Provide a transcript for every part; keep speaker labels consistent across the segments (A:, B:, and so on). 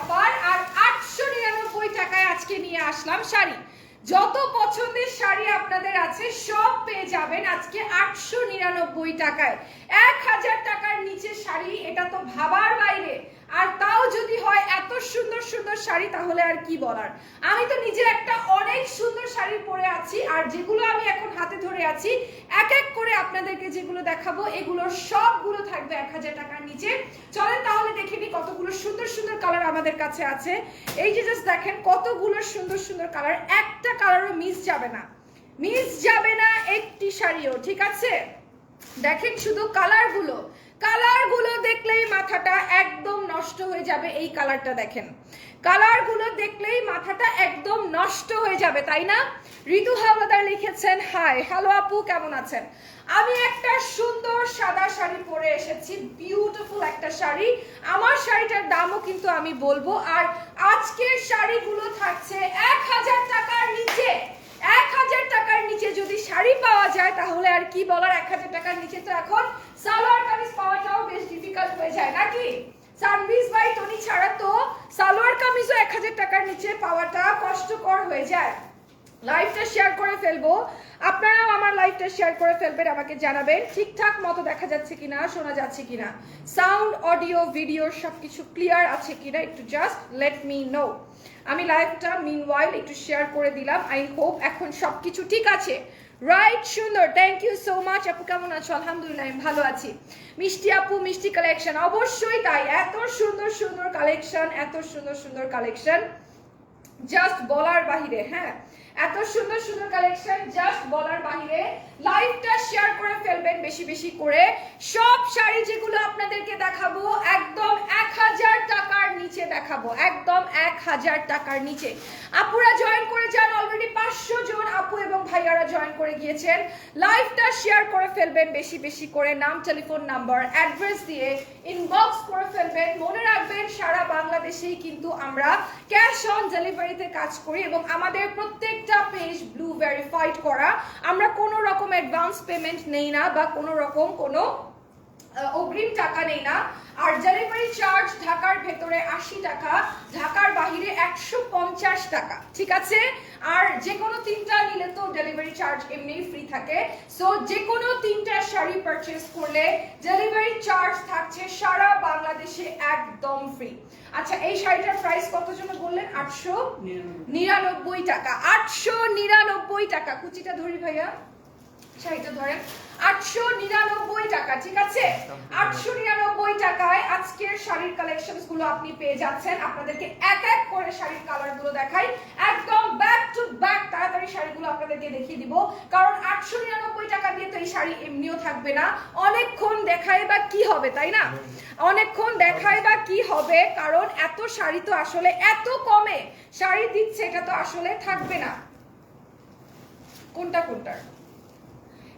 A: Offer আর 899 টাকায় আজকে নিয়ে আসলাম শাড়ি। যত পছন্দের শাড়ি আপনাদের আছে সব পেয়ে যাবেন আজকে 899 টাকায়। 1000 টাকার নিচে শাড়ি, এটা তো ভাবার বাইরে। আর তাও যদি হয় এত সুন্দর সুন্দর শাড়ি, তাহলে আর কি বলার। আমি তো নিজে একটা অনেক সুন্দর শাড়ি পরে আছি, আর যেগুলো আমি এখন হাতে ধরে আছি এক এক করে আপনাদেরকে যেগুলো দেখাবো এগুলো সবগুলো থাকবে 1000 টাকার নিচে। চলেন তাহলে দেখে নিই কতগুলো সুন্দর সুন্দর কালার আমাদের কাছে আছে। এই যে জাস্ট দেখেন কতগুলো সুন্দর সুন্দর কালার, একটা কালারও মিস যাবে না, মিস যাবে না একটি শাড়িও, ঠিক আছে? দেখেন শুধু কালারগুলো, কালারগুলো দেখলেই মাথাটা একদম নষ্ট হয়ে যাবে। এই কালারটা দেখেন, কালারগুলো দেখলেই মাথাটা একদম নষ্ট হয়ে যাবে, তাই না? ঋতু হাওলাদার লিখেছেন হাই, হ্যালো আপু, কেমন আছেন? আমি একটা সুন্দর সাদা শাড়ি পরে এসেছি, বিউটিফুল একটা শাড়ি। আমার শাড়িটার দামও কিন্তু আমি বলবো। আর আজকের শাড়িগুলো থাকছে 1000 টাকার নিচে। 1000 টাকার নিচে যদি শাড়ি পাওয়া যায় তাহলে আর কি বলার। 1000 টাকার নিচে তো এখন সালোয়ার কামিজ পাওয়াটাও বেশ ডিফিকাল্ট হয়ে যায় নাকি? সানভিজ বাই টনি ছাড়া তো সালোয়ার কামিজও 1000 টাকার নিচে পাওয়াটা কষ্টকর হয়ে যায়। লাইভটা শেয়ার করে ফেলবো, আপনারাও আমার লাইভটা শেয়ার করে ফেলবেন, আমাকে জানাবেন ঠিকঠাক মতো দেখা যাচ্ছে কিনা, শোনা যাচ্ছে কিনা, সাউন্ড অডিও ভিডিও সবকিছু ক্লিয়ার আছে কিনা, একটু জাস্ট লেট মি নো। আমি লাইভটা মিনওয়াইল একটু শেয়ার করে দিলাম। আই হোপ এখন সবকিছু ঠিক আছে, রাইট? সুন্দর, থ্যাংক ইউ সো মাচ। আপু কেমন আছো? আলহামদুলিল্লাহ আমি ভালো আছি। মিষ্টি আপু, মিষ্টি কালেকশন, অবশ্যই তাই। এত সুন্দর সুন্দর কালেকশন, এত সুন্দর সুন্দর কালেকশন, জাস্ট বলার বাহিরে। হ্যাঁ, এত সুন্দর সুন্দর কালেকশন জাস্ট বলার বাহিরে। লাইভটা শেয়ার করে ফেলবেন বেশি বেশি করে। সব শাড়ি যেগুলো আপনাদেরকে দেখাবো একদম 1000 টাকার নিচে দেখাবো, একদম 1000 টাকার নিচে। আপুরা জয়েন করে যান, অলরেডি 500 জন আপু এবং ভাইয়ারা জয়েন করে গিয়েছেন। লাইভটা শেয়ার করে ফেলবেন বেশি বেশি করে, নাম, টেলিফোন নাম্বার, অ্যাড্রেস দিয়ে ইনবক্স করে ফেলবেন। মনে রাখবেন সারা বাংলাদেশেই কিন্তু আমরা ক্যাশ অন ডেলিভারিতে কাজ করি এবং আমাদের প্রত্যেকটা পেজ ব্লু ভেরিফাইড করা। আমরা কোনো রকম অ্যাডভান্স পেমেন্ট নেই না বা কোনো রকম কোনো অগ্রিম টাকা নেই না। আর ডেলিভারি চার্জ ঢাকার ভেতরে 80 টাকা, ঢাকার বাহিরে 150 টাকা, ঠিক আছে? আর যে কোনো তিনটা নিলে তো ডেলিভারি চার্জ এমনিই ফ্রি থাকে। সো যে কোনো তিনটা শাড়ি পারচেজ করলে ডেলিভারি চার্জ থাকছে সারা বাংলাদেশে একদম ফ্রি। আচ্ছা, এই শাড়িটার প্রাইস কত জন বললেন? 899 টাকা। 899 টাকা। কুচিটা ধরি ভাইয়া, শাড়িটা ধরেন। 899 টাকা, ঠিক আছে? 899 টাকায় আজকের শাড়ির কালেকশনস গুলো আপনি পেয়ে যাচ্ছেন। আপনাদেরকে এক এক করে শাড়ির কালার গুলো দেখাই, একদম ব্যাক টু ব্যাক তাড়াতাড়ি শাড়িগুলো আপনাদেরকে দেখিয়ে দিব। কারণ 899 টাকা দিয়ে তো এই শাড়ি এমনিও থাকবে না, অনেকক্ষণ দেখায় বা কি হবে, তাই না? অনেকক্ষণ দেখায় বা কি হবে, কারণ এত শাড়ি তো আসলে এত কমে শাড়ি দিচ্ছে, এটা তো আসলে থাকবে না। কোনটা কোনটার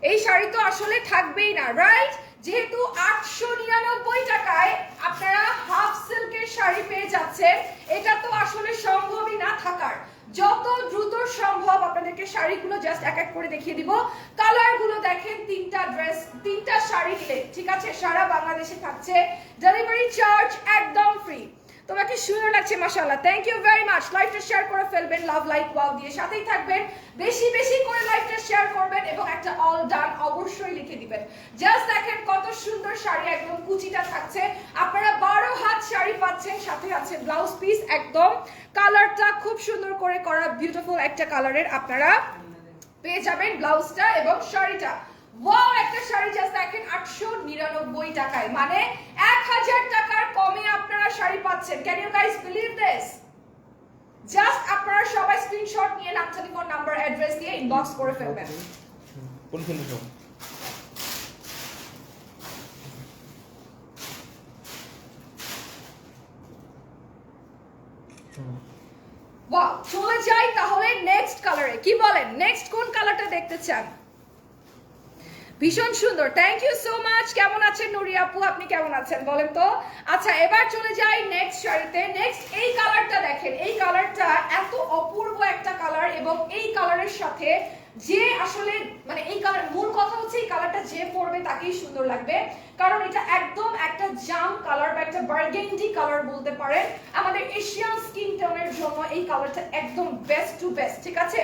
A: এই শাড়ি তো আসলে থাকবেই না, রাইট? যেহেতু 899 টাকায় আপনারা হাফ সিল্কের শাড়ি পেয়ে যাচ্ছেন, এটা তো আসলে সম্ভবই না থাকার। যত দ্রুত সম্ভব আপনাদেরকে শাড়িগুলো জাস্ট এক এক করে দেখিয়ে দিব। কালারগুলো দেখেন, তিনটা ড্রেস, তিনটা শাড়ি নিলে, ঠিক আছে, সারা বাংলাদেশে থাকছে ডেলিভারি চার্জ একদম ফ্রি। তোমাকে সুন্দর লাগছে মাশাআল্লাহ, থ্যাংক ইউ ভেরি মাচ। লাইভটা শেয়ার করে ফেলবেন লাভ লাইক ওয়াও দিয়ে, সাথেই থাকবেন, বেশি বেশি করে লাইভটা শেয়ার করবেন এবং একটা অল ডান অবশ্যই লিখে দিবেন। জাস্ট দেখেন কত সুন্দর শাড়ি, একদম কুচিটা থাকছে। আপনারা 12 হাত শাড়ি পাচ্ছেন, সাথে আছে ব্লাউজ পিস। একদম কালারটা খুব সুন্দর করে করা, বিউটিফুল একটা কালারের আপনারা পেয়ে যাবেন ব্লাউজটা এবং শাড়িটা। ওয়াও, একটা শাড়ি জাস্ট দেখেন 899 টাকায়, মানে 1000 টাকার কমে আপনারা শাড়ি পাচ্ছেন। Can you guys believe this? Just আপনারা সবাই স্ক্রিনশট নিয়ে নাম, টেলিফোন নাম্বার, অ্যাড্রেস দিয়ে ইনবক্স করে ফেলবেন।
B: কোন ফোন?
A: ওয়াও, চলে যাই তাহলে নেক্সট কালারে। কি বলেন, নেক্সট কোন কালারটা দেখতে চান? ভীষণ সুন্দর, থ্যাংক ইউ সো মাচ। কেমন আছেন নুরি আপু, আপনি কেমন আছেন বলেন তো? আচ্ছা এবার চলে যাই নেক্সট শাড়িতে। নেক্সট এই কালারটা দেখেন, এই কালারটা এত অপূর্ব একটা কালার, এবং এই কালারের সাথে যে আসলে মানে এই কালার, মূল কথা হচ্ছে এই কালারটা যে পরবে তাকেই সুন্দর লাগবে, কারণ এটা একদম একটা জাম কালার বা একটা বার্গেন্ডি কালার বলতে পারেন। আমাদের এশিয়ান স্কিন টোনের জন্য এই কালারটা একদম বেস্ট টু বেস্ট, ঠিক আছে?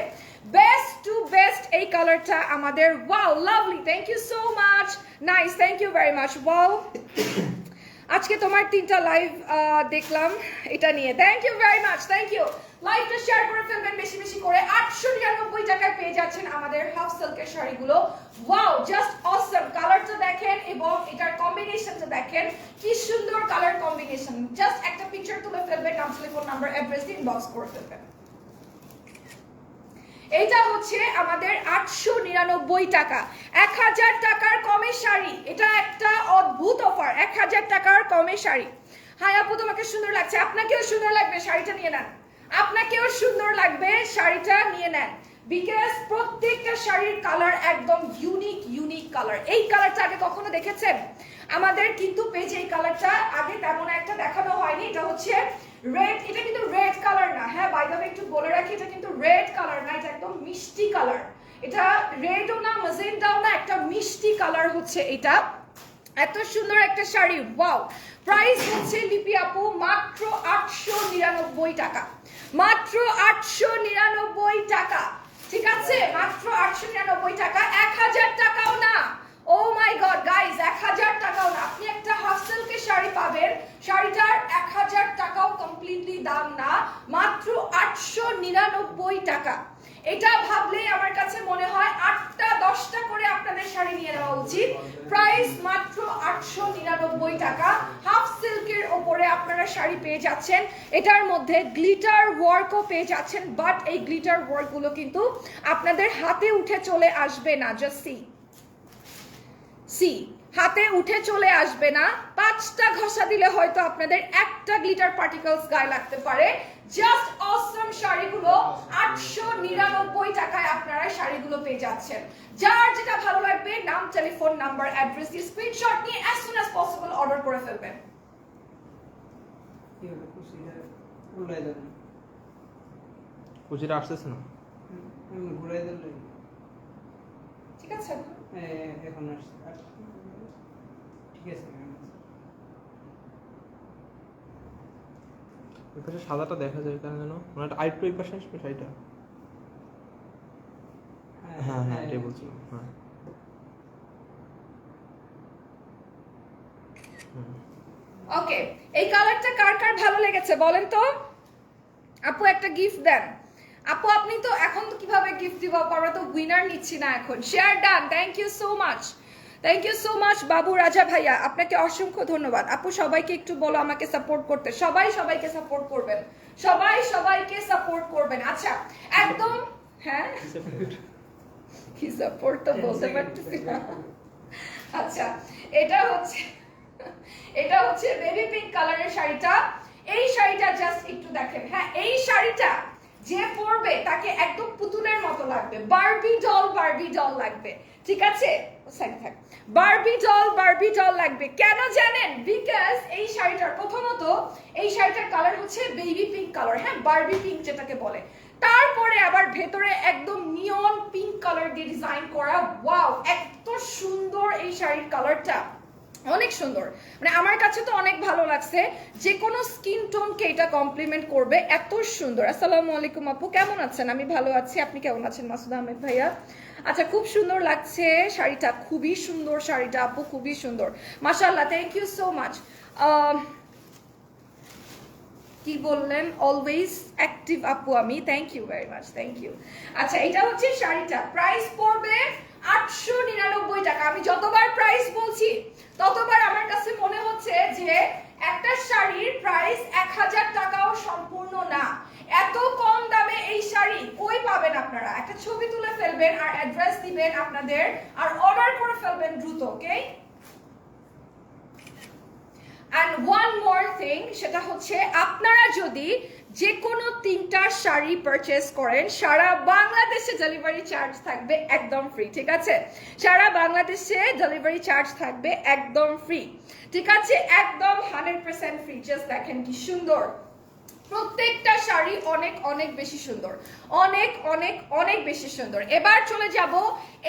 A: বেস্ট টু বেস্ট এই কালারটা আমাদের। Wow, lovely, thank you so much, nice, thank you very much. Wow, আজকে তোমার 3টা লাইভ দেখলাম এটা নিয়ে, thank you very much, thank you. লাইভটা শেয়ার করে ফেলবেন বেশি বেশি করে। 899 টাকায় পেয়ে যাচ্ছেন আমাদের হাফ সিল্কের শাড়িগুলো। ওয়াও, জাস্ট অসম, কালারটা দেখেন এবং এটার কম্বিনেশনটা দেখেন, কি সুন্দর কালার কম্বিনেশন। জাস্ট একটা পিকচার তুলে ফেলবেন, নাম, টেলিফোন নাম্বার, অ্যাড্রেস দিয়ে ইনবক্স করে ফেলবেন। এটা হচ্ছে আমাদের 899 টাকা, 1000 টাকার কমে শাড়ি। এটা একটা অদ্ভুত অফার, 1000 টাকার কমে শাড়ি। হাই আপু, তোমাকে সুন্দর লাগছে, আপনাকেও সুন্দর লাগবে, শাড়িটা নিয়ে নেন। আপনাকেও সুন্দর লাগবে, শাড়িটা নিয়ে নেন, বিকজ প্রত্যেকটা শাড়ির কালার একদম ইউনিক ইউনিক কালার। এই কালারটা আগে কখনো দেখেছেন? আমাদের কিন্তু পেজে এই কালারটা আগে তেমন একটা দেখানো হয়নি। এটা হচ্ছে রেড, এটা কিন্তু রেড কালার না, হ্যাঁ বাই দ্য ওয়ে একটু বলে রাখি, এটা কিন্তু রেড কালার না, এটা একদম মিষ্টি কালার। এটা রেডও না, ম্যাজেন্টাও না, একটা মিষ্টি কালার হচ্ছে এটা। এত সুন্দর একটা শাড়ি, ওয়াও। প্রাইস হচ্ছে লিপি আপু মাত্র 899 টাকা, মাত্র 899 টাকা, ঠিক আছে? মাত্র 899 টাকা, 1000 টাকাও না। ও মাই গড গাইস, 1000 টাকাও না। আপনি একটা হাফ সিল্কের শাড়ি পাবেন, শাড়িটার 1000 টাকাও কমপ্লিটলি দাম না, মাত্র 899 টাকা। এটা ভাবলেই আমার কাছে মনে হয় 8টা 10টা করে আপনাদের শাড়ি নিয়ে নেওয়া উচিত। প্রাইস মাত্র 899 টাকা। হাফ সিল্কের ওপরে আপনারা শাড়ি পেয়ে যাচ্ছেন, এটার মধ্যে গ্লিটার ওয়ার্কও পেয়ে যাচ্ছেন, বাট এই গ্লিটার ওয়ার্কগুলো কিন্তু আপনাদের হাতে উঠে চলে আসবে না। জাস্ট সি হাতে উঠে চলে আসবে না। 5টা ঘষা দিলে হয়তো আপনাদের একটা গ্লিটার পার্টিকলস গায়ে লাগতে পারে। জাস্ট অসম শাড়িগুলো 899 টাকায় আপনারা শাড়িগুলো পেয়ে যাচ্ছেন। যার যেটা ভালো লাগবে, নাম, টেলিফোন নাম্বার, অ্যাড্রেস দিয়ে স্ক্রিনশট নিয়ে as soon as possible order করে ফেলবেন।
B: কুচিটা আসতেছে না,
A: ঠিক আছে?
C: এখন ঠিক আছে।
B: ওই পাশে সাদাটা দেখা যায় কেন যেন, মানে আরেকটু ওই পাশে আসবে শাড়িটা। হ্যাঁ হ্যাঁ, এটাই বলছিলাম। হ্যাঁ
A: ওকে, এই কালারটা কার কার ভালো লেগেছে বলেন তো? আপু একটা গিফট দেন। আপু আপনি তো এখন তো কিভাবে গিফট দিব, আমরা তো উইনার নিচ্ছি না এখন। Share done, thank you so much, thank you so much Babu Raja ভাইয়া, আপনাকে অসংখ্য ধন্যবাদ। আপু সবাইকে একটু বলো আমাকে সাপোর্ট করতে, সবাই সবাইকে সাপোর্ট করবেন, সবাই সবাইকে সাপোর্ট করবেন। আচ্ছা একদম, হ্যাঁ কি সাপোর্ট তো বলতে পারতেছি না। আচ্ছা এটা হচ্ছে বেবি পিঙ্ক কালারের শাড়িটা। এই শাড়িটা জাস্ট একটু দেখেন, হ্যাঁ এই শাড়িটা যে পরবে তাকে একদম পুতুলের মতো লাগবে, বারবি ডল লাগবে, ঠিক আছে? বারবি ডল লাগবে। কেন জানেন? বিকজ এই শাড়িটার প্রথমত এই শাড়িটার কালার হচ্ছে বেবি পিঙ্ক কালার, হ্যাঁ বারবি পিঙ্ক যেটাকে বলে। তারপরে আবার ভেতরে একদম নিয়ন পিঙ্ক কালার দিয়ে ডিজাইন করা। ওয়াও, এত সুন্দর এই শাড়ির কালারটা, অনেক সুন্দর। মানে আমার কাছে তো অনেক ভালো লাগছে, যে কোনো স্কিন টোনকে এটা কমপ্লিমেন্ট করবে, এত সুন্দর। আসসালামু আলাইকুম আপু, কেমন আছেন? আমি ভালো আছি, আপনি কেমন আছেন মাসুদ আহমেদ ভাইয়া? আচ্ছা খুব সুন্দর লাগছে শাড়িটা, খুবই সুন্দর শাড়িটা আপু, খুবই সুন্দর, মাশাআল্লাহ, থ্যাংক ইউ সো মাচ। কি বললেন? অলওয়েজ অ্যাক্টিভ আপু আমি, thank you very much, thank you. আচ্ছা এটা হচ্ছে শাড়িটা, প্রাইস পড়বে 899 টাকা। আমি যতবার প্রাইস বলছি ততবার আমার কাছে মনে হচ্ছে যে একটা শাড়ির প্রাইস 1000 টাকাও সম্পূর্ণ না। এত কম দামে এই শাড়ি কই পাবেন আপনারা? একটা ছবি তুলে ফেলবেন আর অ্যাড্রেস দিবেন আপনাদের, আর অর্ডার করে ফেলবেন দ্রুত, ওকে? And one more thing, সেটা হচ্ছে আপনারা যদি যে কোনো 3টা শাড়ি পারচেস করেন সারা বাংলাদেশে ডেলিভারি চার্জ থাকবে একদম ফ্রি, ঠিক আছে? সারা বাংলাদেশে ডেলিভারি চার্জ থাকবে একদম ফ্রি, ঠিক আছে? একদম 100% ফ্রি। জাস্ট দেখেন কি সুন্দর, প্রত্যেকটা শাড়ি অনেক অনেক বেশি সুন্দর, অনেক অনেক অনেক বেশি সুন্দর। এবার চলে যাব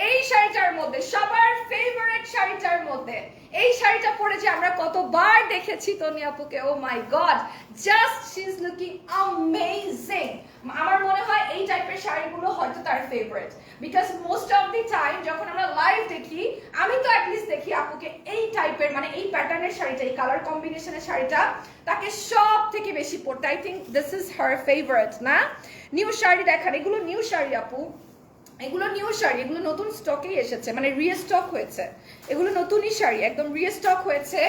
A: এই শাড়িটার মধ্যে, সবার ফেভারিট শাড়িটার মধ্যে। এই শাড়িটা পরে যে আমরা কতবার দেখেছি তনি আপুকে, oh my god, just she is looking amazing. আমার মনে হয় এই টাইপের শাড়িগুলো হয়তো তার favourite, because most of the time যখন আমরা লাইভ দেখি, আমি তো অ্যাটলিস্ট দেখি আপুকে এই টাইপের মানে এই প্যাটার্নের শাড়িটা, এই কালার কম্বিনেশনের শাড়িটা তাকে সব থেকে বেশি পড়তে। I think this is her favourite না? নিউ শাড়ি দেখান, এগুলো নিউ শাড়ি আপু, এগুলো নিউ শাড়ি, এগুলো নতুন স্টকেই এসেছে, মানে রিস্টক হয়েছে, এগুলো নতুনই শাড়ি, একদম রিস্টক হয়েছে।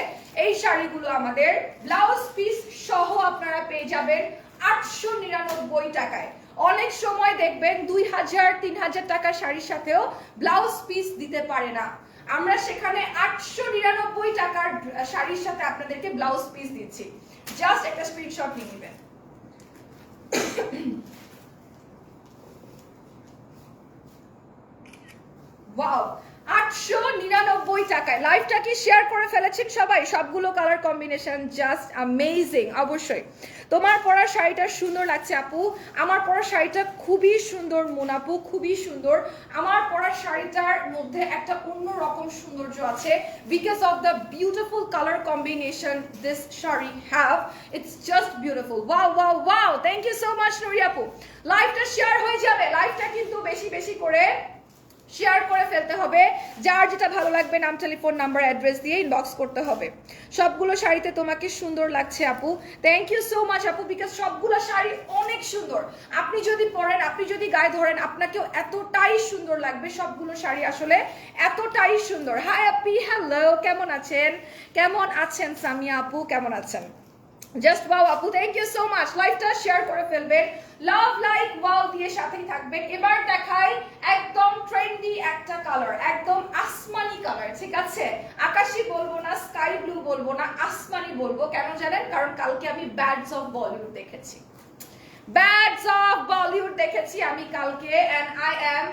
A: এই শাড়িগুলো আমাদের ব্লাউজ পিস সহ আপনারা পেয়ে যাবেন 899 টাকায়। অনেক সময় দেখবেন 2000-3000 টাকা শাড়ির সাথেও ব্লাউজ পিস দিতে পারে না, আমরা সেখানে 899 টাকার শাড়ির সাথে আপনাদেরকে ব্লাউজ পিস দিচ্ছি। জাস্ট একটা স্ক্রিনশট নিয়ে নেবেন। ওয়াও, 899 টাকায়। লাইভটা কি শেয়ার করে ফেলেছেন সবাই? সবগুলো কালার কম্বিনেশন জাস্ট অ্যামেজিং। অবশ্যই তোমার পরা শাড়িটা সুন্দর লাগছে আপু, আমার পরা শাড়িটা খুবই সুন্দর মোনাপু, খুবই সুন্দর। আমার পরা শাড়িটার মধ্যে একটা অন্যরকম সৌন্দর্য আছে because of the beautiful colour combination this sari have. It's just beautiful. Wow wow wow, thank you so much Nuri আপু। লাইভটা শেয়ার হয়ে যাবে, লাইভটা কিন্তু বেশি বেশি করে শেয়ার করে ফেলতে হবে। যার যেটা ভালো লাগবে নাম, টেলিফোন নাম্বার, অ্যাড্রেস দিয়ে ইনবক্স করতে হবে। সবগুলো শাড়িতে তোমাকে সুন্দর লাগছে আপু, থ্যাংক ইউ সো মাচ আপু, বিকজ সবগুলো শাড়ি অনেক সুন্দর। আপনি যদি পরেন, আপনি যদি গায়ে ধরেন, আপনাকেও এতটাই সুন্দর লাগবে। সবগুলো শাড়ি আসলে এতটাই সুন্দর। হাই আপি, হ্যালো, কেমন আছেন? কেমন আছেন সামিয়া আপু, কেমন আছেন? জাস্ট ওয়াও আপু, থ্যাংক ইউ সো মাচ। লাইভটা শেয়ার করে ফেলবেন, লাভ লাইক ওয়াও দিয়ে সাথেই থাকবেন। এবার দেখাই একদম ট্রেন্ডি একটা কালার, একদম আসমানি কালার, ঠিক আছে? আকাশি বলবো না, স্কাই ব্লু বলবো না, আসমানি বলবো। কেন জানেন? কারণ কালকে আমি ব্যাডস অফ বলিউড দেখেছি, ব্যাডস অফ বলিউড দেখেছি আমি কালকে, and I am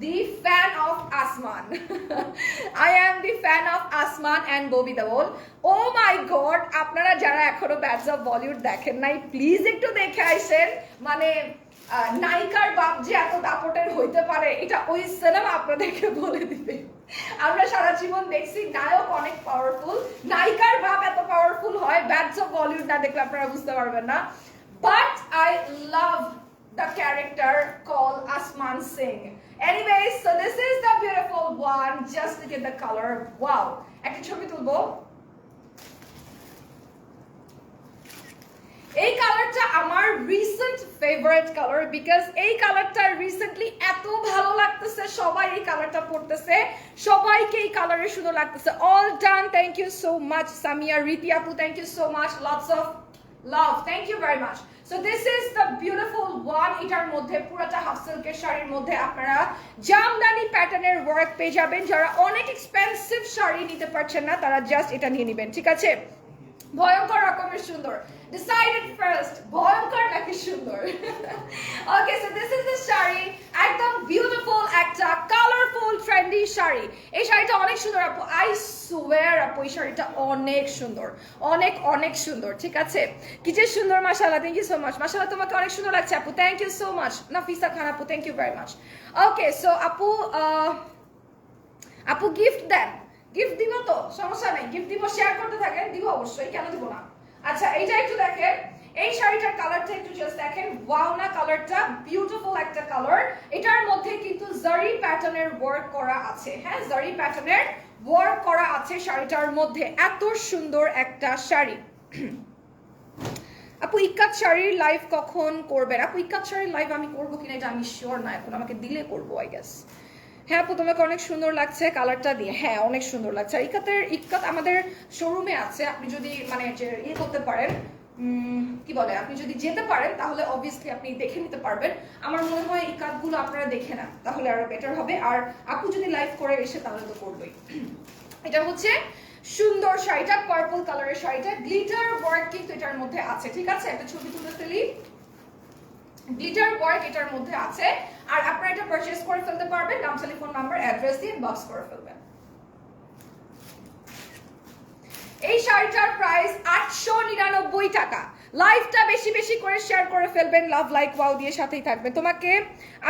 A: the fan of Asman. I am the fan of Asman and Bobby Deol. Oh my god, আপনারা যারা এখনো ব্যাডস অফ বলিউড দেখেন নাই প্লিজ একটু দেখে আসেন। মানে নায়িকার বাপ যে এত দাপটের হইতে পারে এটা ওই সিনেমা আপনাদেরকে বলে দিবে। আমরা সারা জীবন দেখছি নায়ক অনেক পাওয়ারফুল, নায়িকার বাপ এত পাওয়ারফুল হয়, ব্যাডস অফ বলিউড না দেখলে আপনারা বুঝতে পারবেন না। But I love the character called Asman Singh. Anyways, so this is the beautiful one. Just look at the color. Wow. একটা ছবি তুলবো। এই কালারটা আমার রিসেন্ট ফেভারিট কালার, বিকজ এই কালারটা রিসেন্টলি এত ভালো লাগতেছে, সবাই এই কালারটা পরতেছে, সবাইকে এই কালারে সুন্দর লাগতেছে। All done, thank you so much Samia, Riti আপু, thank you so much, lots of love, thank you very much. So this is the beautiful one. এটার মধ্যে পুরোটা হাফ সিল্কের শাড়ির মধ্যে আপনারা জামদানি প্যাটার্নের ওয়ার্ক পেয়ে যাবেন। যারা অনেক এক্সপেন্সিভ শাড়ি নিতে পারছেন না তারা জাস্ট এটা নিয়ে নেবেন, ঠিক আছে? ভয়ঙ্কর রকমের সুন্দর। ডিসাইডেড ফার্স্ট, ভয়ঙ্কর নাকি সুন্দর? Okay, so this is the sari, একদম বিউটিফুল একটা কালারফুল ট্রেন্ডি শাড়ি। এই শাড়িটা অনেক সুন্দর আপু, আই সোয়ার আপু এই শাড়িটা অনেক সুন্দর, অনেক অনেক সুন্দর, ঠিক আছে? কি যে সুন্দর, মাশাআল্লাহ, থ্যাংক ইউ সো মাচ। মাশাআল্লাহ, তোমাকে অনেক সুন্দর লাগছে আপু, thank you so much. Nafisa Khan আপু, thank you very much. Okay, so আপু আপু গিফট দেন, গিফট দিব তো, সমস্যা নেই, গিফট দিব, শেয়ার করতে থাকেন, দিব অবশ্যই, কেন দিব না? আচ্ছা, এইটা একটু দেখেন, এই শাড়িটার কালারটা একটু জাস্ট দেখেন, ওয়াও না কালারটা, বিউটিফুল একটা কালার। এটার মধ্যে কিন্তু জারি প্যাটার্নের ওয়ার্ক করা আছে, হ্যাঁ, জারি প্যাটার্নের ওয়ার্ক করা আছে শাড়িটার মধ্যে। এত সুন্দর একটা শাড়ি। আপু ইক্কাত শাড়ির লাইভ কখন করবেন? আপু ইক্কাত শাড়ির লাইভ আমি করবো কিনা এটা আমি শিওর না এখন, আমাকে দিলে করবো আই গেস। হ্যাঁ আপু, তোমাকে অনেক সুন্দর লাগছে কালারটা দিয়ে, হ্যাঁ অনেক সুন্দর লাগছে। আর ইক্কাত আমাদের শোরুমে আছে, আপনি যদি মানে ইয়ে করতে পারেন, কি বলে, আপনি যদি যেতে পারেন তাহলে অবভিয়াসলি আপনি দেখে নিতে পারবেন। আমার মনে হয় এই কাজগুলো আপনারা দেখে না তাহলে আরো বেটার হবে। আর আপু যদি লাইভ করে এসে তাহলে তো করবেই। এটা হচ্ছে সুন্দর শাড়িটা, পার্পল কালারের শাড়িটা, গ্লিটার ওয়ার্ক কিন্তু এটার মধ্যে আছে, ঠিক আছে? একটা ছবি তুলে ফেলি, গ্লিটার ওয়ার্ক এটার মধ্যে আছে। আর আপনারা এটা পারচেজ করে ফেলতে পারবেন, নাম, টেলিফোন নাম্বার, অ্যাড্রেস দিয়ে ইনবক্স করে ফেলবেন। এই শাড়িটার প্রাইস 899 টাকা। লাইভটা বেশি বেশি করে শেয়ার করে ফেলবেন, লাভ লাইক ওয়াও দিয়ে সাথেই থাকবেন। তোমাকে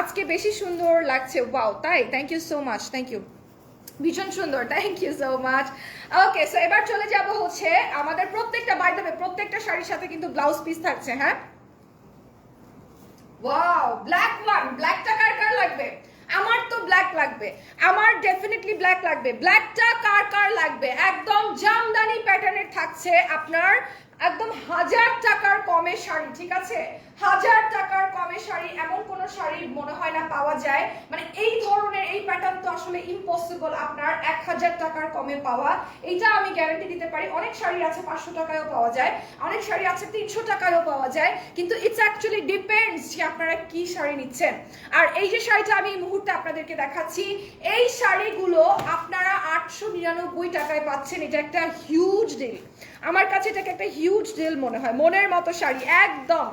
A: আজকে বেশি সুন্দর লাগছে, ওয়াও, তাই? Thank you so much, thank you, ভীষণ সুন্দর, thank you so much. Okay, so এবার চলে যাব হচ্ছে আমাদের প্রত্যেকটা, বাই দ্য ওয়ে, প্রত্যেকটা শাড়ির সাথে কিন্তু ব্লাউজ পিস থাকছে, হ্যাঁ। ওয়াও, ব্ল্যাক ওয়ান, ব্ল্যাকটা কার কার লাগবে? আমার তো ব্ল্যাক লাগবে, আমার ডেফিনেটলি ব্ল্যাক লাগবে। ব্ল্যাকটা কার কার লাগবে? একদম জামদানি প্যাটার্নের থাকছে আপনার, একদম 1000 টাকার কমে শাড়ি, ঠিক আছে? 1000 টাকার কমে শাড়ি, এমন কোন শাড়ি মনে হয় না পাওয়া যায়, মানে এই ধরনের এই প্যাটার্ন তো আসলে ইম্পসিবল আপনার 1000 টাকার কমে পাওয়া, এইটা আমি গ্যারান্টি দিতে পারি। অনেক শাড়ি আছে 500 টাকায়ও পাওয়া যায়, অনেক শাড়ি আছে 300 টাকায়ও পাওয়া যায়, কিন্তু ইটস অ্যাকচুয়ালি ডিপেন্ডস যে আপনারা কি শাড়ি নিচ্ছেন। আর এই যে শাড়িটা আমি এই মুহূর্তে আপনাদেরকে দেখাচ্ছি, এই শাড়িগুলো আপনারা 899 টাকায় পাচ্ছেন। এটা একটা হিউজ ডিল, আমার কাছে এটাকে একটা হিউজ ডিল মনে হয়। মনের মতো শাড়ি, একদম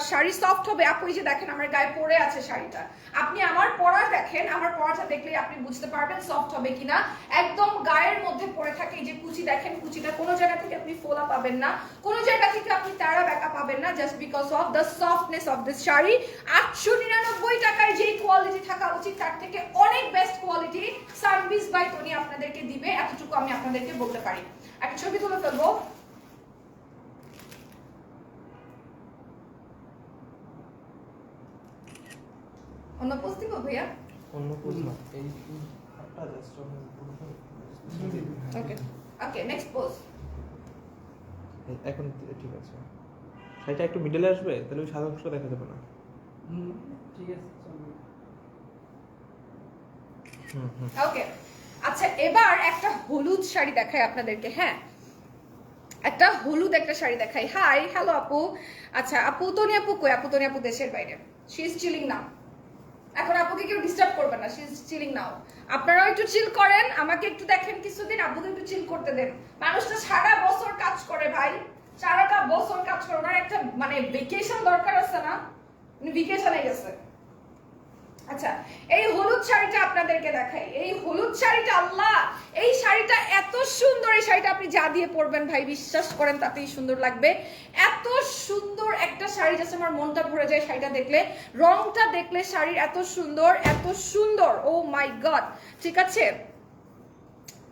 A: শাড়ি সফট হবে। আপু এই যে দেখেন আমার গায়ে পরে আছে শাড়িটা, আপনি আমার পরা দেখেন, আমার পরাটা দেখলেই আপনি বুঝতে পারবেন সফট হবে কিনা। একদম গায়ের মধ্যে পরে থাকে, এই যে কুচি দেখেন, কুচিটা কোনো জায়গা থেকে আপনি ফোলা পাবেন না, কোনো জায়গা থেকে আপনি তারা ব্যাকা পাবেন না, just because of the softness of this sari. 899 টাকায় যেই কোয়ালিটি থাকা উচিত তার থেকে অনেক বেস্ট কোয়ালিটি সানবিজ বাই তনি আপনাদেরকে দিবে, এতটুকু আমি আপনাদেরকে বলতে পারি। একটা ছবি তুলে ফেলবো। অন্য পোজ দিব ভাইয়া?
B: অন্য পোজ না,
C: এই হাতটা জাস্ট
A: ওকে ওকে, নেক্সট পোজ।
B: এখন ঠিক আছে। শাড়িটা একটু মিডলে আসবে, তাহলে ওই সাদা অংশ দেখা যাবে না।
C: ঠিক আছে, চলবে।
A: ওকে, আচ্ছা এবার একটা হলুদ শাড়ি দেখাই আপনাদেরকে, হ্যাঁ একটা হলুদ একটা শাড়ি দেখাই। হাই, হ্যালো আপু। আচ্ছা আপু, তনি আপু কই? আপু, তনি আপু দেশের বাইরে, শি ইজ চিলিং নাও। এখন আপুকে কেউ ডিস্টার্ব করবে না, শি ইজ চিলিং নাও। আপনারাও একটু চিল করেন, আমাকে একটু দেখেন কিছুদিন, আপুকে একটু চিল করতে দেন। মানুষটা সারা বছর কাজ করে ভাই, সারাটা বছর কাজ করে, ওনার একটা মানে ভেকেশন দরকার আছে না, উনি ভেকেশনে গেছে। আচ্ছা, এই হলুদ শাড়িটা আপনাদেরকে দেখাই। এই হলুদ শাড়িটা, আল্লাহ, এই শাড়িটা এত সুন্দর। এই শাড়িটা আপনি যা দিয়ে পরবেন ভাই, বিশ্বাস করেন তাতেই সুন্দর লাগবে। এত সুন্দর একটা শাড়ি, জাস্ট আমার মনটা ভরে যায় শাড়িটা দেখলে, রংটা দেখলে শাড়ির এত সুন্দর, এত সুন্দর, ও মাই গড। ঠিক আছে,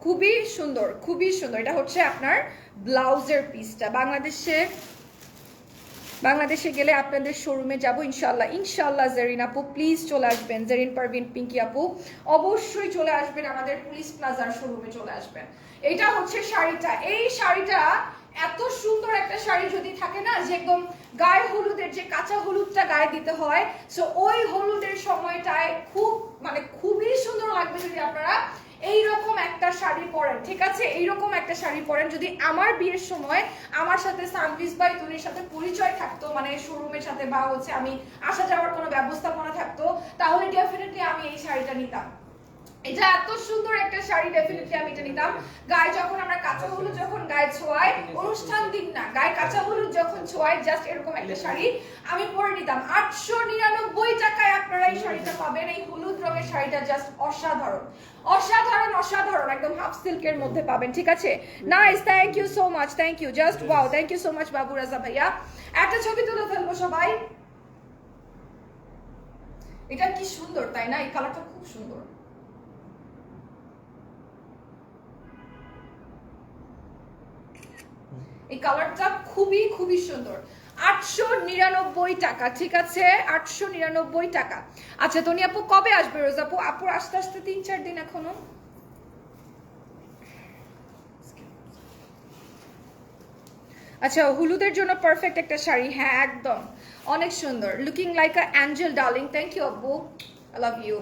A: খুবই সুন্দর, খুবই সুন্দর। এটা হচ্ছে আপনার ব্লাউজের পিসটা। বাংলাদেশে গেলে আপনাদের শোরুমে যাব ইনশাল্লাহ, ইনশাল্লাহ। জেরিন আপু প্লিজ চলে আসবেন, জেরিন পারভিন, পিঙ্কি আপু অবশ্যই চলে আসবেন, আমাদের পুলিশ প্লাজার শোরুমে চলে আসবেন। এটা হচ্ছে শাড়িটা। এই শাড়িটা এত সুন্দর একটা শাড়ি যদি থাকে না, যে একদম গায়ে হলুদের যে কাঁচা হলুদটা গায়ে দিতে হয়, সো ওই হলুদের সময়টায় খুব মানে খুবই সুন্দর লাগবে যদি আপনারা এইরকম একটা শাড়ি পরেন। ঠিক আছে, এইরকম একটা শাড়ি পরেন। যদি আমার বিয়ের সময় আমার সাথে সানবিজ বাই তনির সাথে পরিচয় থাকতো, মানে শোরুমের সাথে, বা হচ্ছে আমি আসা যাওয়ার কোনো ব্যবস্থাপনা থাকতো, তাহলে ডেফিনেটলি আমি এই শাড়িটা নিতাম। এটা এত সুন্দর একটা শাড়ি, ডেফিনেটলি আমি এটা নিতাম। গায়ে যখন আমরা কাঁচা হলুদ যখন গায়ে ছোঁয়াই, অনুষ্ঠান দিন না, গায়ে কাঁচা হলুদ যখন ছোঁয়াই, জাস্ট এরকম একটা শাড়ি আমি পরে নিতাম। 899 টাকায় আপনারা এই শাড়িটা পাবেন। এই হলুদ রঙের শাড়িটা জাস্ট অসাধারণ, অসাধারণ, অসাধারণ, একদম হাফ সিল্কের মধ্যে পাবেন। ঠিক আছে, nice, thank you so much, thank you, just wow, thank you so much Babu Raja ভাইয়া। একটা ছবি তুলে ফেলবো সবাই। এটা কি সুন্দর তাই না? এই কালারটা খুব সুন্দর। এই কালারটা খুবই খুবই সুন্দর। 899 টাকা, ঠিক আছে, 899 টাকা। আচ্ছা তনি আপু কবে আসবে? রোজ আপু, আপুর আস্তে আস্তে 3-4 দিন এখনো। আচ্ছা, হলুদের জন্য পারফেক্ট একটা শাড়ি, হ্যাঁ একদম অনেক সুন্দর, looking like a angel darling. Thank you আপু, I love you.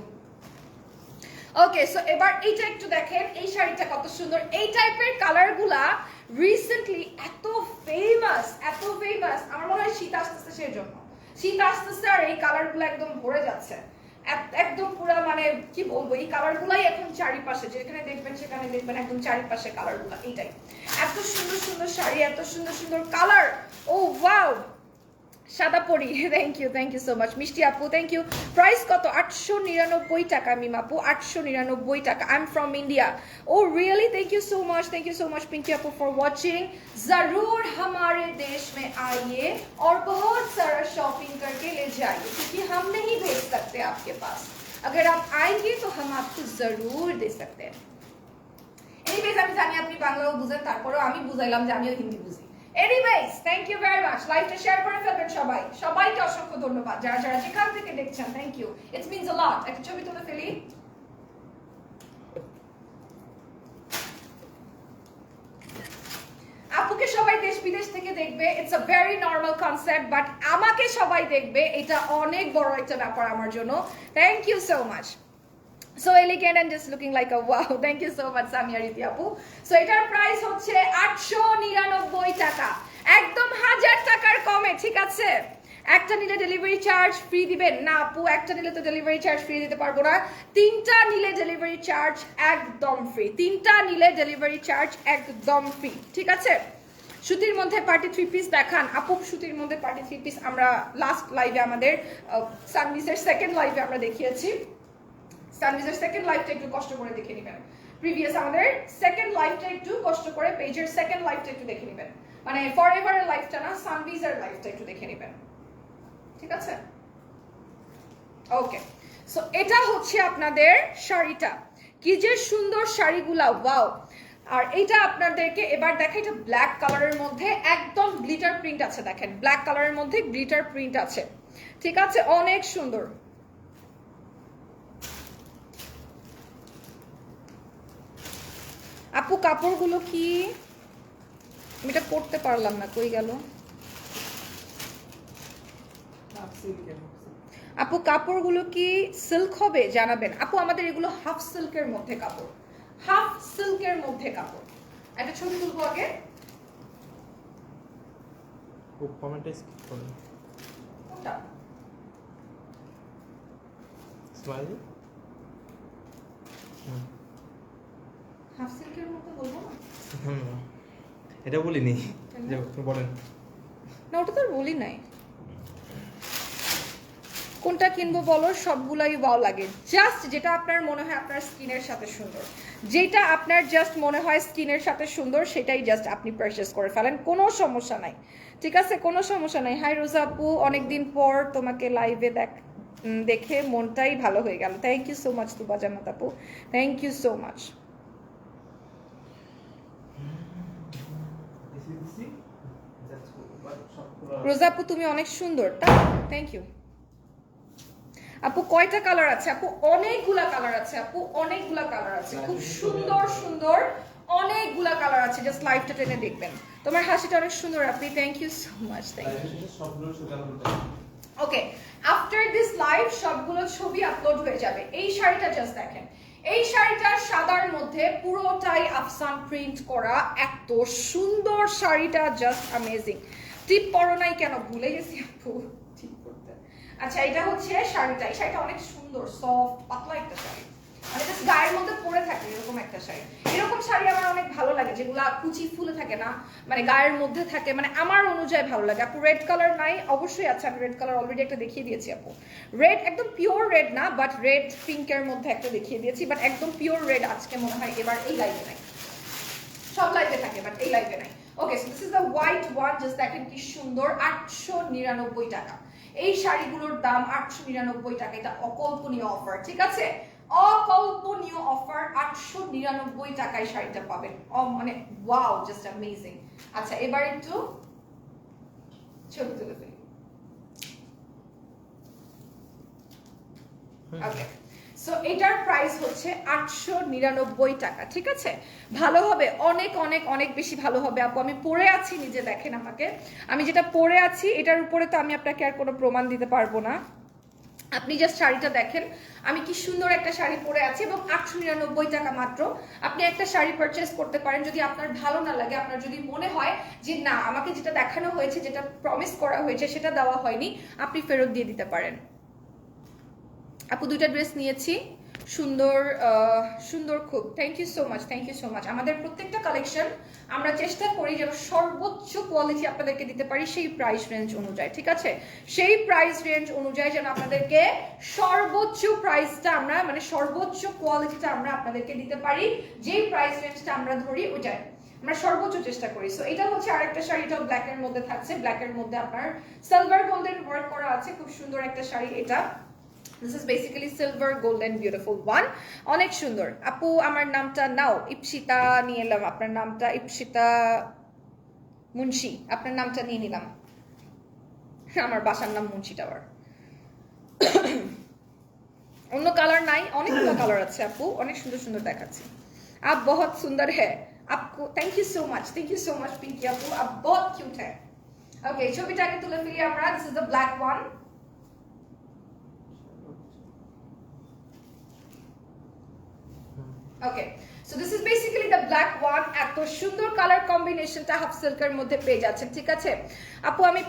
A: Okay, so এবার এইটা একটু দেখেন, এই শাড়িটা কত সুন্দর। এই টাইপের কালারগুলা রিসেন্টলি এত ফেমাস, এত ফেমাস, আমার মনে হয় শীত আসতেছে, সেই জন্য শীত আসতেছে আর এই কালারগুলো একদম ভরে যাচ্ছে, একদম পুরো মানে কি বলবো, এই কালারগুলাই এখন চারিপাশে যেখানে দেখবেন সেখানে দেখবেন একদম চারিপাশে কালারগুলো এইটাই। এত সুন্দর সুন্দর শাড়ি, এত সুন্দর সুন্দর কালার। ও ওয়াও, সাদা পরি, থ্যাংক ইউ সো মাচ। মিষ্টি আপু থ্যাংক ইউ। প্রাইস কত? 899 টাকা মিমাপু, 899 টাকা। I am from India. Oh really, thank you so much Pinky আপু फॉर वॉचिंग। जरूर हमारे देश में आइए और बहुत सारा शॉपिंग करके ले जाइए, क्योंकि हम नहीं भेज सकते आपके पास। अगर आप आएंगे तो हम आपको जरूर दे सकते हैं। এনিওয়েজ আমি জানি আপনি বাংলাও বুঝেন, তারপরেও আমি বুঝাইলাম যে আমিও হিন্দি বুঝি। Anyways thank you very much. লাইভটা শেয়ার করে ফেলবেন সবাই, সবাইকে অসংখ্য ধন্যবাদ যারা যারা যেখান থেকে দেখছেন। Thank you, it's means a lot. একটা ছবি তুলে ফেলি। আপুকে সবাই দেশ বিদেশ থেকে দেখবে, it's a very normal concept, but আমাকে সবাই দেখবে এটা অনেক বড় একটা ব্যাপার আমার জন্য। Thank you so much. So elegant and just looking like a wow. Thank you so much Samia Riti apu. So এটার প্রাইস হচ্ছে 899 টাকা, একদম 1000 টাকার কমে, ঠিক আছে? একটা নিলে ডেলিভারি চার্জ ফ্রি দিবেন না আপু? একটা নিলে তো ডেলিভারি চার্জ ফ্রি দিতে পারবো না। তিনটা নিলে ডেলিভারি চার্জ একদম ফ্রি, তিনটা নিলে ডেলিভারি চার্জ একদম ফ্রি, ঠিক আছে? সুতির মধ্যে পার্টি 3 পিস দেখান আপু। সুতির মধ্যে পার্টি 3 পিস আমরা লাস্ট লাইভে আমাদের সানভিসের সেকেন্ড লাইভে আমরা দেখিয়েছি। সানভিজের সেকেন্ড লাইভটা একটু কষ্ট করে দেখে নেবেন। প্রিভিয়াস আমাদের সেকেন্ড লাইভটা একটু কষ্ট করে, পেজের সেকেন্ড লাইভটা একটু দেখে নেবেন, মানে ফরএভারের লাইভটা না, সানভিজের লাইভটা একটু দেখে নেবেন, ঠিক আছে? ওকে, সো এটা হচ্ছে আপনাদের শাড়িটা। কি যে সুন্দর শাড়িগুলা, ওয়াও। আর এটা আপনাদেরকে এবার দেখা, এটা ব্ল্যাক কালারের মধ্যে একদম গ্লিটার প্রিন্ট আছে, দেখেন ব্ল্যাক কালারের মধ্যে গ্লিটার প্রিন্ট আছে, ঠিক আছে? অনেক সুন্দর। আপু কাপড়গুলো কি, আমি এটা পড়তে পারলাম না, কই গেল আপু? কাপড়গুলো কি সিল্ক হবে জানাবেন আপু। আমাদের এগুলো হাফ সিল্কের মধ্যে কাপড়, হাফ সিল্কের মধ্যে কাপড়। একটা ছবি তুলবো আগে।
B: কমেন্টে স্কিপ করুন।
A: কোনটা?
B: স্মাইলি
A: হাফ সিল্কের মধ্যে বলবো না,
B: এটা বলিনি, বলেন
A: না ওটা তো আর বলি নাই। কোনটা কিনবো বলো? সবগুলাই ভালো লাগে, জাস্ট যেটা আপনার মনে হয় আপনার স্কিনের সাথে সুন্দর, যেটা আপনার জাস্ট মনে হয় স্কিনের সাথে সুন্দর, সেটাই জাস্ট আপনি পারচেস করে ফেলেন, কোনো সমস্যা নাই, ঠিক আছে? কোনো সমস্যা নাই। হাই রোজা আপু, অনেকদিন পর তোমাকে লাইভে দেখে মনটাই ভালো হয়ে গেল। থ্যাংক ইউ সো মাচ তুবা জান্নাত আপু, থ্যাংক ইউ সো মাচ। রোজা আপু তুমি অনেক সুন্দর, থ্যাংক ইউ আপু। কয়টা কালার আছে আপু? অনেকগুলা কালার আছে আপু, অনেকগুলা কালার আছে, খুব সুন্দর সুন্দর অনেকগুলা কালার আছে। জাস্ট লাইভটা টেনে দেখবেন। তোমার হাসিটা অনেক সুন্দর আপনি, thank you so much. Thank you. Okay, after this live সবগুলো ছবি আপলোড হয়ে যাবে। এই শাড়িটা জাস্ট দেখেন, এই শাড়িটা সাদার মধ্যে পুরোটাই আফসান প্রিন্ট করা, এত সুন্দর শাড়িটা, জাস্ট অ্যামেজিং। টিপ পরো নাই কেন? ভুলে গেছি আপু ঠিক করতে। আচ্ছা, এটা হচ্ছে শাড়িটা। এই শাড়িটা অনেক সুন্দর, সফট পাতলা একটা শাড়ি, মানে জাস্ট গায়ের মধ্যে পরে থাকে এরকম একটা শাড়ি। এরকম শাড়ি আমার অনেক ভালো লাগে, যেগুলা কুচি ফুলে থাকে না, মানে গায়ের মধ্যে থাকে, মানে আমার অনুযায়ী ভালো লাগে। আপু রেড কালার নাই? অবশ্যই আছে, আমি রেড কালার অলরেডি একটা দেখিয়ে দিয়েছি আপু। রেড একদম পিওর রেড না, বাট রেড পিঙ্কের মধ্যে একটা দেখিয়ে দিয়েছি, বাট একদম পিওর রেড আজকে মনে হয় এবার এই লাইভে নাই, সব লাইভে থাকে বাট এই লাইভে নাই। Okay, so this is the white one, just দেখেন কি সুন্দর, 899 টাকা। এই শাড়িগুলোর দাম 899 টাকা, এটা অকল্পনীয় অফার, ঠিক আছে? অকল্পনীয় অফার, 899 টাকায় শাড়িটা পাবেন, মানে ওয়াও, জাস্ট অ্যামেজিং। আচ্ছা, এবার একটু ছবি তুলে ফেলি। ওকে, সো এটার প্রাইস হচ্ছে 899 টাকা, ঠিক আছে? ভালো হবে, অনেক অনেক অনেক বেশি ভালো হবে আপু। আমি পরে আছি, নিজে দেখেন আমাকে, আমি যেটা পরে আছি এটার উপরে তো আমি আপনাকে আর কোনো প্রমাণ দিতে পারবো না। আপনি জাস্ট শাড়িটা দেখেন, আমি কি সুন্দর একটা শাড়ি পরে আছি, এবং 899 টাকা মাত্র। আপনি একটা শাড়ি পারচেস করতে পারেন, যদি আপনার ভালো না লাগে, আপনার যদি মনে হয় যে না আমাকে যেটা দেখানো হয়েছে, যেটা প্রমিস করা হয়েছে সেটা দেওয়া হয়নি, আপনি ফেরত দিয়ে দিতে পারেন। আপু দুইটা ড্রেস নিয়েছি, সুন্দর সুন্দর খুব। Thank you so much, thank you so much. আমাদের প্রত্যেকটা কালেকশন আমরা চেষ্টা করি যেন সর্বোচ্চ কোয়ালিটি আপনাদেরকে দিতে পারি সেই প্রাইস রেঞ্জ অনুযায়ী, ঠিক আছে? সেই প্রাইস রেঞ্জ অনুযায়ী যেন আপনাদেরকে সর্বোচ্চ প্রাইসটা আমরা মানে সর্বোচ্চ কোয়ালিটিটা আমরা আপনাদেরকে দিতে পারি, যেই প্রাইস রেঞ্জটা আমরা ধরি ওইটাই আমরা সর্বোচ্চ চেষ্টা করি। সো এটা হচ্ছে আরেকটা শাড়ি, এটা ব্ল্যাকের মধ্যে থাকছে, ব্ল্যাকের মধ্যে আপনার সিলভার গোল্ডেন ওয়ার্ক করা আছে, খুব সুন্দর একটা শাড়ি এটা। This is basically silver golden beautiful one, অনেক সুন্দর। আপু আমার নামটা নাও, ইপসিতা নিয়ে এলাম আপনার নামটা, ইপসিতা মুন্সি, আপনার নামটা নিয়ে নিলাম। আমার বাসার নাম মুন্সি টাওয়ার। অন্য কালার নাই, অনেকগুলো কালার আছে আপু, অনেক সুন্দর সুন্দর দেখাচ্ছে। आप बहुत सुंदर है, आपको thank you so much, thank you so much Pinky আপু, आप बहुत क्यूट है। ओके ছবিটাকে তুলে ফেলি আমরা। This is the black one। Okay so this is basically the black one. এত সুন্দর কালার কম্বিনেশনটা হাফ সিল্কের মধ্যে পেয়ে যাচ্ছেন, ঠিক আছে? আপু আমি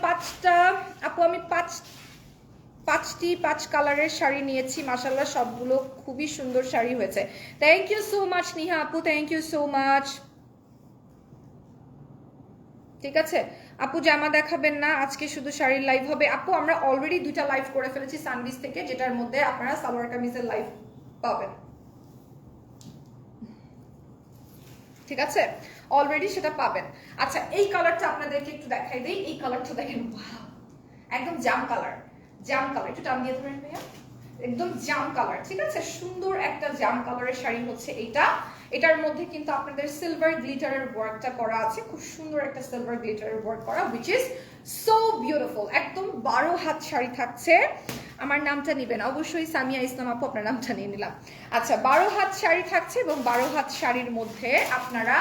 A: পাঁচ কালারের শাড়ি নিয়েছি, মাশাআল্লাহ সবগুলো খুবই সুন্দর শাড়ি হয়েছে। Thank you so much Niha আপু, থ্যাংক ইউ সো মাচ। ঠিক আছে আপু, জামা দেখাবেন না আজকে, শুধু শাড়ির লাইভ হবে। আপু আমরা অলরেডি দুইটা লাইভ করে ফেলেছি সানবিজ থেকে, যেটার মধ্যে আপনারা সালোয়ার কামিজের লাইভ পাবেন, ঠিক আছে? অলরেডি সেটা পাবেন। আচ্ছা এই কালারটা আপনাদেরকে একটু দেখাই দেই, এই কালারটা দেখেন, ওয়াও একদম জাম কালার, জাম কালার, একটু টান দিয়ে ধরেন ভাইয়া, একদম জাম কালার, ঠিক আছে? সুন্দর একটা জাম কালারের শাড়ি হচ্ছে এইটা। এটার মধ্যে কিন্তু আপনাদের সিলভার গ্লিটারের ওয়ার্কটা করা আছে, খুব সুন্দর একটা সিলভার গ্লিটারের ওয়ার্ক করা, which is so beautiful। একদম 12 হাত শাড়ি থাকছে। আমার নামটা নেবেন অবশ্যই, সামিয়া ইসলাম আপু আপনার নামটা নিয়ে নিলাম। আচ্ছা 12 হাত শাড়ি থাকছে এবং 12 হাত শাড়ির মধ্যে আপনারা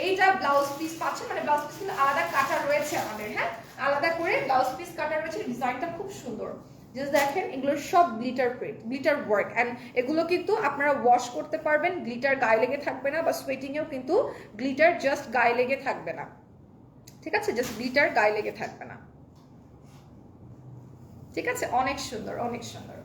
A: এইটা ব্লাউজ পিস পাচ্ছেন, মানে ব্লাউজ পিস কিন্তু আলাদা কাটা রয়েছে আমাদের, হ্যাঁ আলাদা করে ব্লাউজ পিস কাটা রয়েছে। ডিজাইনটা খুব সুন্দর, জাস্ট দেখেন, এগুলো সব glitter print, glitter work, and এগুলো কিন্তু আপনারা ওয়াশ করতে পারবেন, গ্লিটার গায়ে লেগে থাকবে না, বা সোয়েটিং এও কিন্তু গ্লিটার জাস্ট গায়ে লেগে থাকবে না, ঠিক আছে? জাস্ট গ্লিটার গায়ে লেগে থাকবে না, ঠিক আছে? অনেক সুন্দর, অনেক সুন্দর।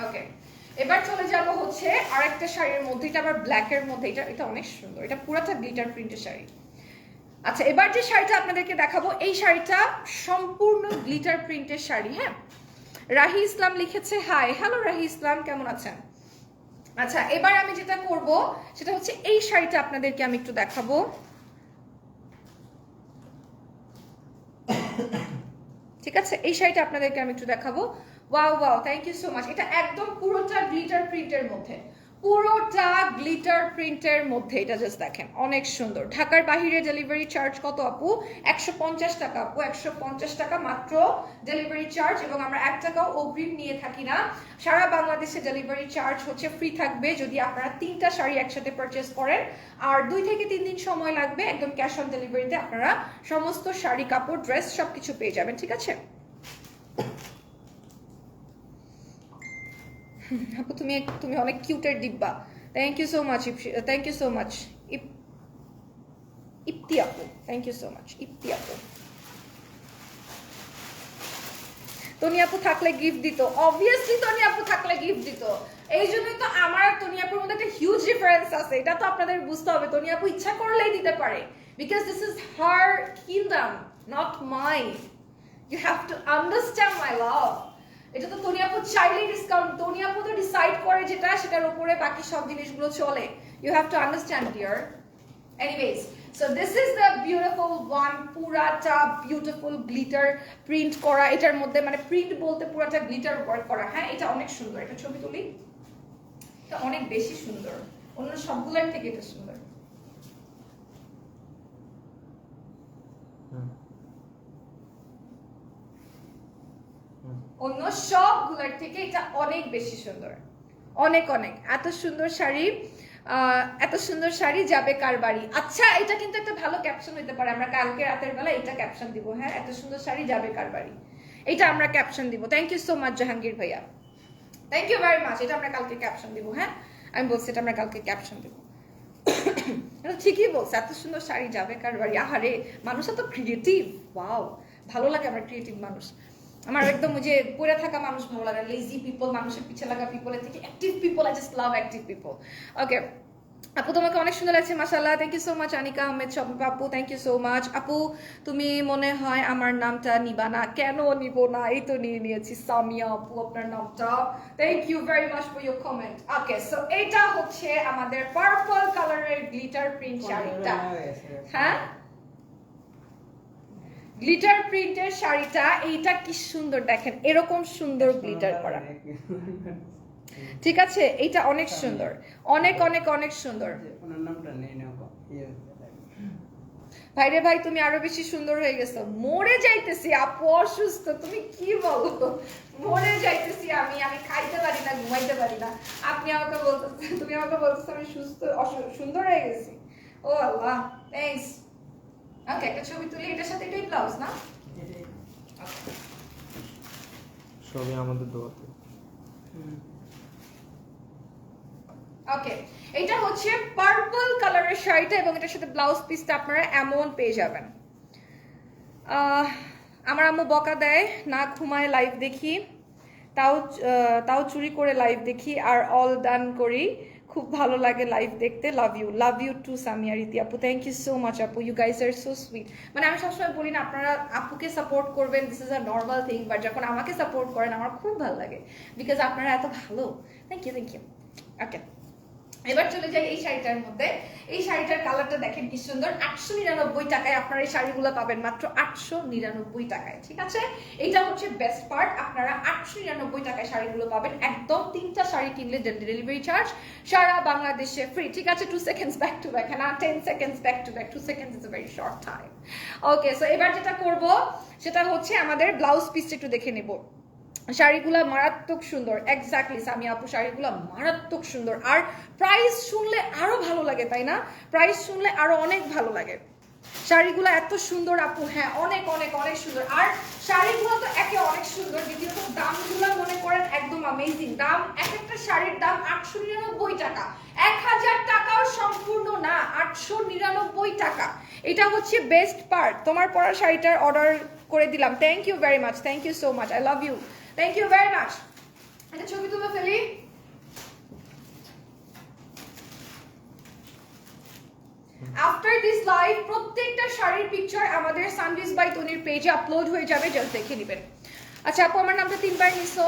A: ওকে এবার চলে যাব হচ্ছে আরেকটা শাড়ির মধ্যে, এটা আবার ব্ল্যাকের মধ্যে, এটা অনেক সুন্দর, এটা পুরাটা গ্লিটার প্রিন্টের শাড়ি। আচ্ছা এবার যে শাড়িটা আপনাদেরকে দেখাবো, এই শাড়িটা সম্পূর্ণ গ্লিটার প্রিন্টের শাড়ি, হ্যাঁ। রাহি ইসলাম লিখেছে হাই, হ্যালো রাহি ইসলাম, কেমন আছেন? আচ্ছা এবার আমি যেটা করব সেটা হচ্ছে এই শাড়িটা আপনাদেরকে আমি একটু দেখাবো। ঠিক আছে, এই শাড়িটা আপনাদেরকে আমি একটু দেখাবো। Wow wow, thank you so much. এটা একদম পুরোটা গ্লিটার প্রিন্টের মধ্যে, পুরোটা গ্লিটার প্রিন্টের মধ্যে, এটা জাস্ট দেখেন অনেক সুন্দর। ঢাকার বাইরে ডেলিভারি চার্জ কত আপু? 150 টাকা আপু, 150 টাকা মাত্র ডেলিভারি চার্জ, এবং আমরা 1 টাকাও অগ্রিম নিয়ে থাকি না। সারা বাংলাদেশে ডেলিভারি চার্জ হচ্ছে ফ্রি থাকবে যদি আপনারা 3টা শাড়ি একসাথে পারচেস করেন, আর 2 থেকে 3 দিন সময় লাগবে একদম ক্যাশ অন ডেলিভারিতে আপনারা সমস্ত শাড়ি কাপড় ড্রেস সবকিছু পেয়ে যাবেন, ঠিক আছে? আপু তুমি অনেক কিউটের Divya, thank you so much, thank you so much Ipti আপু, thank you so much Ipti আপু। তনি আপু থাকলে গিফট দিত, অবভিয়াসলি তনি আপু থাকলে গিফট দিত, এই জন্যই তো আমার আর তনি আপুর মধ্যে একটা হিউজ ডিফারেন্স আছে, এটা তো আপনাদের বুঝতে হবে। তনি আপু ইচ্ছা করলেই দিতে পারে, because this is her kingdom, not mine. You have to understand my love. এটা তো তনি আপু চাইলেই ডিসকাউন্ট, তনি আপু তো ডিসাইড করে যেটা, সেটার উপরে বাকি সব জিনিসগুলো চলে। You have to understand dear. Anyways, so this is the beautiful one, পুরাটা বিউটিফুল গ্লিটার প্রিন্ট করা, এটার মধ্যে মানে প্রিন্ট বলতে পুরাটা গ্লিটার ওয়ার্ক করা, হ্যাঁ এটা অনেক সুন্দর। এটা ছবি তুলি, এটা অনেক বেশি সুন্দর, অন্য সবগুলোর থেকে এটা সুন্দর। অন্য সবগুলোর থেকে এটা অনেক বেশি সুন্দর, অনেক অনেক। এত সুন্দর শাড়ি, এত সুন্দর শাড়ি যাবে কার বাড়ি। আচ্ছা এটা কিন্তু একটা ভালো ক্যাপশন হতে পারে, আমরা কালকে রাতের বেলা এটা ক্যাপশন দিব, হ্যাঁ এত সুন্দর শাড়ি যাবে কার বাড়ি, এটা আমরা ক্যাপশন দিব। Thank you so much Jahangir ভাইয়া, থ্যাংক ইউ ভেরি মাচ। এটা আমরা কালকে ক্যাপশন দিব, হ্যাঁ আমি বলছি এটা আমরা কালকে ক্যাপশন দিব। ঠিকই বলছে, এত সুন্দর শাড়ি যাবে কার বাড়ি? আহারে, মানুষ এত ক্রিয়েটিভ। ওয়াও, ভালো লাগে আমার ক্রিয়েটিভ মানুষ। আমার একদম ওই যে পড়ে থাকা মানুষ ভালো লাগে, লেজি পিপল, মানুষের পিছে লাগা পিপলের থেকে active people, I just love active people. Okay আপু, তোমাকে অনেক সুন্দর লাগছে, মাশাআল্লাহ। Thank you so much Anika Ahmed Shampa আপু, থ্যাংক ইউ সো মাচ। আপু তুমি মনে হয় আমার নামটা নিবা না। কেন নিব না, এই তো নিয়ে নিয়েছি। সামিয়া আপু আপনার নামটা, thank you very much for your comment. Okay, so এটা হচ্ছে আমাদের পার্পল কালারের গ্লিটার প্রিন্ট শাড়িটা। হ্যাঁ, গ্লিটার প্রিন্টের শাড়িটা, এইটা কি সুন্দর দেখেন, এরকম সুন্দর গ্লিটার করা, ঠিক আছে? এইটা অনেক সুন্দর, অনেক অনেক অনেক সুন্দর। ভাইরে ভাই, তুমি আরো বেশি সুন্দর হয়ে গেছো। মরে যাইতেছি আপু, অসুস্থ, তুমি কি বলো? মরে যাইতেছি আমি, আমি খাইতে পারি না, ঘুমাইতে পারি না। আপনি আমাকে বলতেছেন, তুমি আমাকে বলতেছো আমি সুস্থ সুন্দর হয়ে গেছি। ও আল্লাহ, থ্যাঙ্কস। ওকে, একটা ছবি তুলি, এটার সাথে এটাই ব্লাউজ না?
B: সবই আমাদের দোয়াতে।
A: ওকে, এটা হচ্ছে পার্পল কালারের শাড়িটা এবং এটার সাথে ব্লাউজ পিসটা আপনারা এমন পেয়ে যাবেন। আমার আম্মু বকা দেয়, না ঘুমায় লাইভ দেখি, তাও চুরি করে লাইভ দেখি আর অল ডান করি। খুব ভালো লাগে লাইভ দেখতে। Love you too Samia Riti আপু, থ্যাংক ইউ সো মাচ আপু, you guys are so sweet. মানে আমি সবসময় বলি না আপনারা আপুকে সাপোর্ট করবেন, this is a normal thing, but যখন আমাকে সাপোর্ট করেন আমার খুব ভালো লাগে, বিকজ আপনারা এত ভালো। Thank you, thank you. Okay, এবার চলে যাই এই শাড়িটার মধ্যে। এই শাড়িটার কালারটা দেখেন কি সুন্দর। 899 টাকায় আপনারা এই শাড়িগুলো পাবেন, মাত্র 899 টাকায়, ঠিক আছে? এটা হচ্ছে বেস্ট পার্ট, আপনারা 899 টাকায় শাড়িগুলো পাবেন একদম। 3টা শাড়ি কিনলে ডেলিভারি চার্জ সারা বাংলাদেশে ফ্রি, ঠিক আছে? 2 সেকেন্ডস ব্যাক টু ব্যাক, হ্যাঁ 10 seconds back to back, 2 seconds is a very short time. Okay, so এবার যেটা করব সেটা হচ্ছে আমাদের ব্লাউজ পিসটা একটু দেখে নেব। শাড়িগুলা মারাত্মক সুন্দর, এক্স্যাক্টলি সামিয়া আপু, শাড়িগুলা মারাত্মক সুন্দর। আর প্রাইস শুনলে আরো ভালো লাগে, তাই না? প্রাইস শুনলে আরো অনেক ভালো লাগে। শাড়িগুলো এত সুন্দর আপু, হ্যাঁ অনেক অনেক অনেক সুন্দর। আর শাড়িগুলো তো একে অনেক সুন্দর, দ্বিতীয়ত দামগুলো মনে করেন একদম অ্যামেজিং দাম। এক একটা শাড়ির দাম 899 টাকা, 1000 টাকাও সম্পূর্ণ না, 899 টাকা। এটা হচ্ছে বেস্ট পার্ট। তোমার পরা শাড়িটার অর্ডার করে দিলাম, thank you very much, thank you so much, I love you, thank you very much. একটা ছবি তুলে ফেলি। আফটার দিস লাইভ প্রত্যেকটা শাড়ির পিকচার আমাদের সানভিজ বাই তনির পেজে আপলোড হয়ে যাবে, জাস্ট দেখে নেবেন। আচ্ছা আপু, আমার নামটা 3বার নিছো,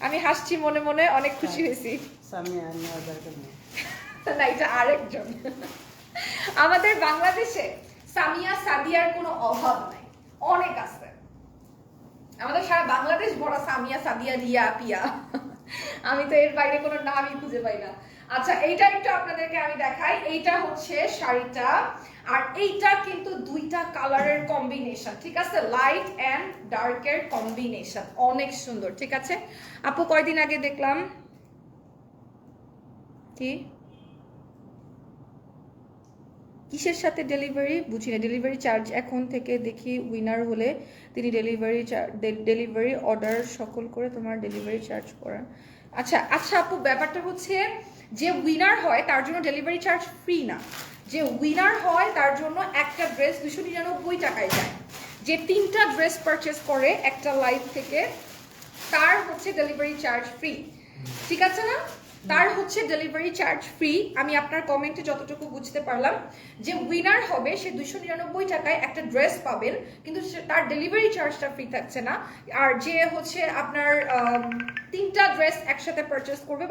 A: আমি হাসছি মনে মনে, অনেক খুশি হয়েছি। না, এটা আরেকজন। আমাদের বাংলাদেশে সামিয়া সাদিয়ার কোনো অভাব নাই, অনেক আছে। আমাদের সারা বাংলাদেশ ভরা সামিয়া সাদিয়া রিয়া পিয়া, আমি তো এর বাইরে কোনো নামই খুঁজে পাই না। আচ্ছা, এইটা একটু আপনাদেরকে আমি দেখাই। এইটা হচ্ছে শাড়িটা, আর এইটা কিন্তু 2টা কালারের কম্বিনেশন, ঠিক আছে? লাইট এন্ড ডার্কের কম্বিনেশন, অনেক সুন্দর, ঠিক আছে? আপু কয়দিন আগে দেখলাম কি কিসের সাথে ডেলিভারি বুঝি না, ডেলিভারি চার্জ এখন থেকে দেখি উইনার হলে তিনি ডেলিভারি অর্ডার সকল করে তোমার ডেলিভারি চার্জ করেন। আচ্ছা আচ্ছা আপু, ব্যাপারটা হচ্ছে যে উইনার হয় তার জন্য ডেলিভারি চার্জ ফ্রি না, যে উইনার হয় তার জন্য একটা ড্রেস 299 টাকায় যায়। যে 3টা ড্রেস পারচেস করে একটা লাইভ থেকে তার হচ্ছে ডেলিভারি চার্জ ফ্রি, ঠিক আছে না? তার হচ্ছে ডেলিভারি চার্জ ফ্রি। আমি আপনার কমেন্টে যতটুকু বুঝতে পারলাম যে উইনার হবে সে 299 টাকায় একটা ড্রেস পাবেন, কিন্তু তার ডেলিভারি চার্জটা ফ্রি থাকছে না। আর যে হচ্ছে আপনার 3টা ড্রেস একসাথে পারচেস করবে